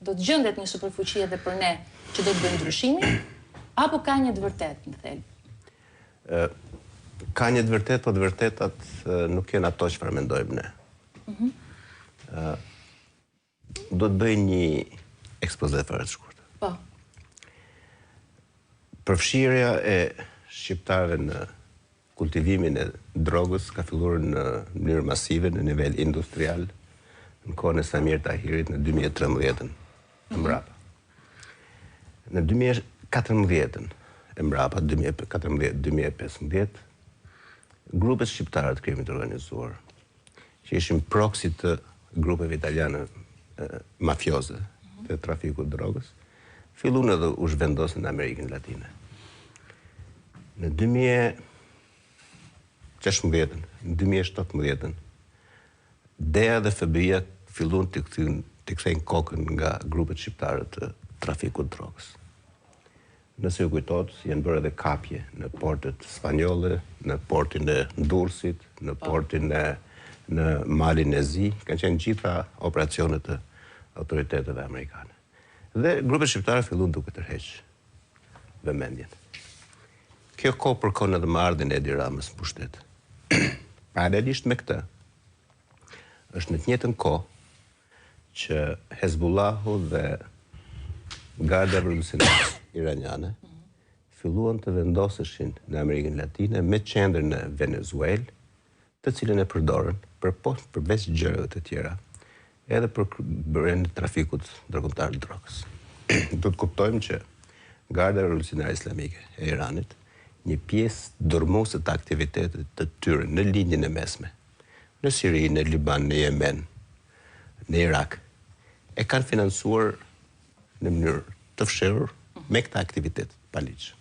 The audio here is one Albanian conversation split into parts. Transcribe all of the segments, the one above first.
do të gjendet një superfuqi edhe për ne që do të bëjmë ndryshimin, apo ka një të vërtet në thelb? Ka një të vërtet, po të vërtetat nuk janë ato që mendojmë ne. Do të bëj një ekspoze fare të shkurtër. Po. Përfshirja e shqiptarëve në kultivimin e drogës ka filluar në mënyrë masive në nivel industrial në kohën e Samir Tahirit në 2013 e mbrapa. Në 2014 e mbrapa, 2014-2015, grupet shqiptare të krimit të organizuar, që ishin proksi të grupeve italiane mafioze të trafikut drogës, fillun edhe u zhvendosën në Amerikën Latine. Në 2016, në 2017, DEA dhe FBI-a fillun të kthejnë kokën nga grupet shqiptare të trafikut drogës. Nëse ju kujtot, janë bërë edhe kapje në portet spanjolle, në portin e Durrësit, në portin në Malin e Zi, kanë qenë gjitha operacionet të autoriteteve amerikane. Dhe grupet shqiptare fillun duke tërheq vëmendjen. Kjo kohë përkon edhe marrëdhjen e Edi Ramës në pushtet. Paralelisht me këtë, është në të njëjtën kohë që Hezbollahu dhe Garda Revolucionare Iraniane filluan të vendoseshin në Amerikën Latine me qendër në Venezuelë, të cilën e përdorën përveç gjërave të tjera, edhe për bërjen e trafikut ndërkombëtar të drogës. Do të kuptojmë që Garda Revolucionare Islamike e Iranit, një pjesë dërmuese të aktivitetet të tyre në linjën e mesme, në Siri, në Liban, në Yemen, në Irak, e kanë financuar në mënyrë të fshehur me këta aktivitet paligjshme.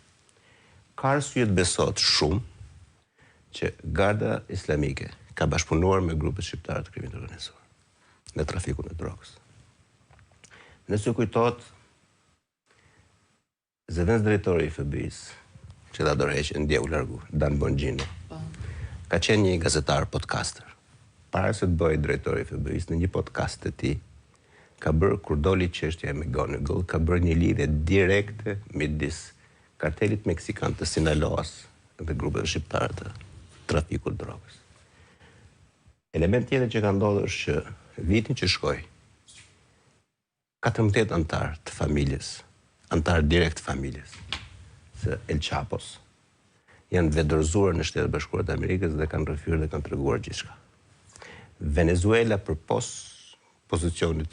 Ka arsye të besohet shumë që Garda Islamike ka bashkëpunuar me grupet shqiptare të krimit të organizuar në trafikun e drogës. Nëse kujtohet, zëvendës drejtori i FBI-s, që dha dorëheqje ndje u largu, Dan Bongino, ka qenë një gazetar podcaster. Para se të bëjë drejtori i FBI-s, në një podcast të tij, ka bërë, kur doli çështja e McGonigal, ka bërë një lidhje direkte midis kartelit meksikan të Sinaloas dhe grupeve shqiptare të trafikut drogës. Element tjetër që ka ndodhur është që vitin që shkoi, 14 antar të familjes, antar direkt të familjes së El Chapos, janë vedërzuar në Shtetet Bashkuara të Amerikës dhe kanë rrëfyer dhe kanë treguar gjithçka. Venezuela përpos pozicionit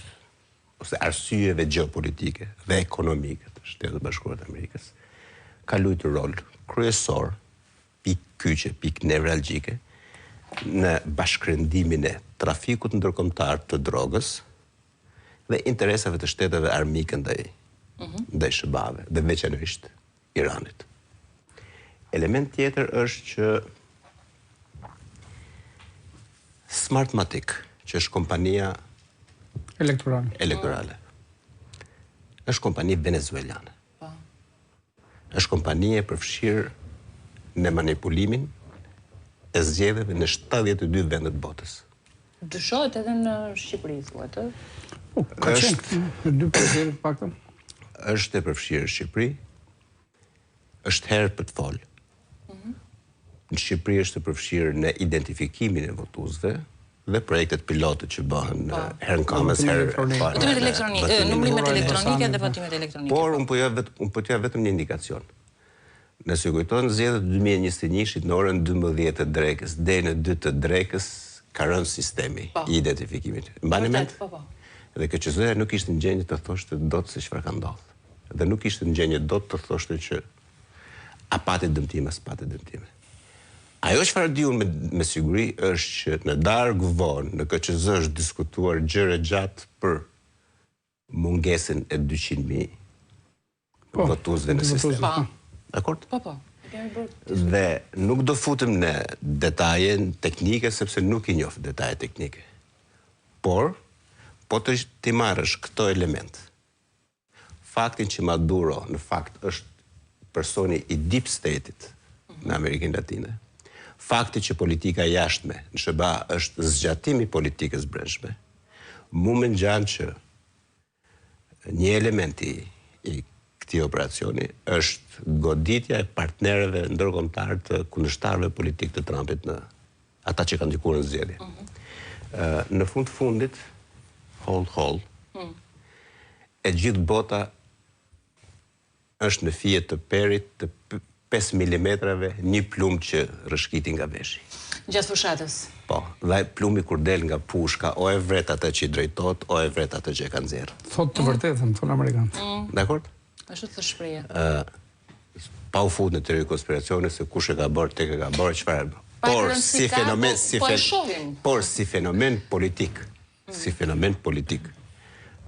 ose arsyeve gjeopolitike dhe ekonomike të Shtetet Bashkuara të Amerikës, ka luajtur rol kryesor, pikë kyçe, pikë nevralgjike në bashkërendimin e trafikut ndërkombëtar të drogës dhe interesave të shteteve armike ndaj SBA-ve dhe veçanërisht Iranit. Element tjetër është që Smartmatic, që është kompania elektorale, është kompani venezuelane. Është kompani e përfshirë në manipulimin e zgjedhjeve në 72 vendet botës. Dyshohet edhe në Shqipëri, thuhet, ka qenë në 2 prezente të paktën. Është e përfshirë në Shqipëri, është herë për të folë. Në Shqipëri është e përfshirë në identifikimin e votuesve dhe projektet pilote që bëhen herë në kamës, votimet elektronike, numrimet elektronike dhe votimet elektronike. Por unë po t'ja vetëm një indikacion. Nëse kujton zgjedhjet e 2021-shit në orën 12 të drekës deri në 2 të drekës ka rënë sistemi i identifikimit. Mbani mend? Dhe KQZ nuk ishte në gjendje të thoshte dot se çfarë ka ndodhur. Dhe nuk ishte në gjendje dot të thoshte që a pati dëmtime, as pati dëmtime. Ajo çfarë di unë me siguri është që në darkë vonë në KQZ është diskutuar gjëre gjatë për mungesën e 200.000 votuesve në sistem. Dakord? Po. Dhe nuk do futem në detaje teknike sepse nuk I njoh detaje teknike. Por po ti marrësh këto element. Faktin që Maduro në fakt është personi I deep state-it në Amerikën Latine. Fakti që politika jashtme në SBA është zgjatimi I politikës brendshme. Mu më ngjan që një element i këtij operacioni është goditja e partnerëve ndërkombëtar të kundërshtarëve politik të Trumpit në ata që kanë ndikuar në zgjedhje. Në fund fundit, hold, e gjithë bota është në fije të perit të 5 milimetrave një plumë që rëshkiti nga veshi. Gjatë fushatës. Po, dhe plumi kur del nga pushka, o e vret atë që i drejtot, o e vret atë që e ka nxjerrë. Thot të vërtetën, thonë amerikanët. Dakord? Ashtu të shpreja. Pa u fut në teori konspiracione se kush e ka bërë, tek e ka bërë, çfarë. Por si fenomen politik,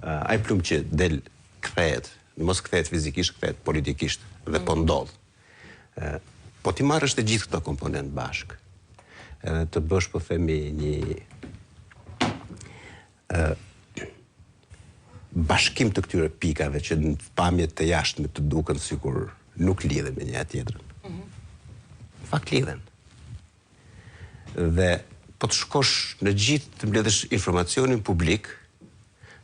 ai plum që del kthehet, mos kthehet fizikisht, kthehet politikisht dhe po ndodh. Po ti marrësh të gjithë këto komponent bashk. Edhe të bësh, po themi, një bashkim të këtyre pikave që në pamjet të jashtme të duken sikur nuk lidhen me njëra tjetrën. Fakt lidhen. Dhe po të shkosh në gjithë të mbledhësh informacionin publik,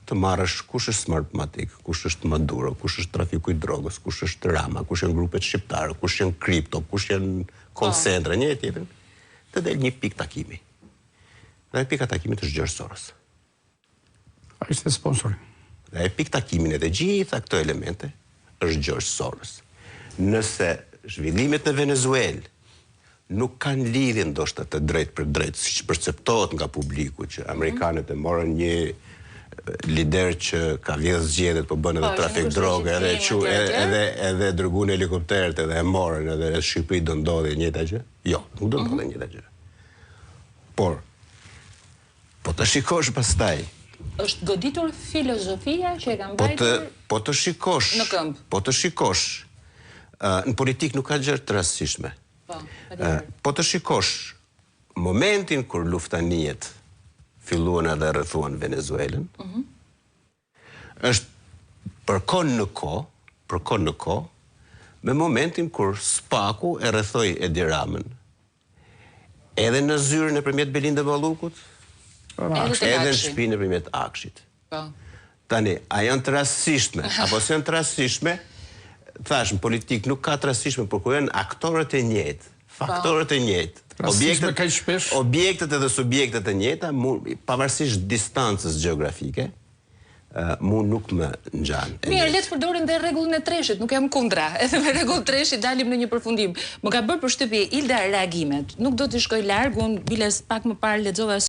të marrësh kush është Smartmatic, kush është Maduro, kush është trafiku i drogës, kush është Rama, kush janë grupet shqiptare, kush janë kripto, kush janë koncentra, njëra tjetrën, të del një pikë takimi. Dhe pika takimit është George Soros. A ishte sponsori. Dhe pikë takimin e të gjitha këto elemente është George Soros. Nëse zhvillimet në Venezuelë nuk kanë lidhje ndoshta të drejt për drejt, siç perceptohet nga publiku që amerikanët e morën një lider që ka vjedhur zgjedhjet, po bën edhe trafik droge, edhe dërguan helikopterët edhe e morën, edhe në Shqipëri do ndodhi e njëjta gjë? Jo, nuk do ndodhi e njëjta gjë. Por po të shikosh pastaj është goditur filozofia që e ka mbajtur po të shikosh në këmbë. Po të shikosh në politik nuk ka gjë të rastësishme. Po të shikosh momentin kur luftanijet filluan edhe rrethuan Venezuelën, është përkon në kohë, me momentin kur Spaku e rrethoi Edi Ramën, edhe në zyrën nëpërmjet Belinda Ballukut, edhe në shtëpinë nëpërmjet Akshit. Tani, a janë të rastësishme, apo se janë të rastësishme, thash, në politik nuk ka të rastësishme, por ku janë aktorët e njëjtë, faktorët e njëjtë, objektet edhe subjektet e njëjta, pavarësisht distancës gjeografike, mu nuk më ngjan. Mirë, le të përdorim dhe rregullin e treshit, nuk jam kundra. Edhe me rregull treshit dalim në një përfundim. Më ka bërë përshtypje Ilda reagimet. Nuk do të shkoj larg, unë biles pak më parë lexova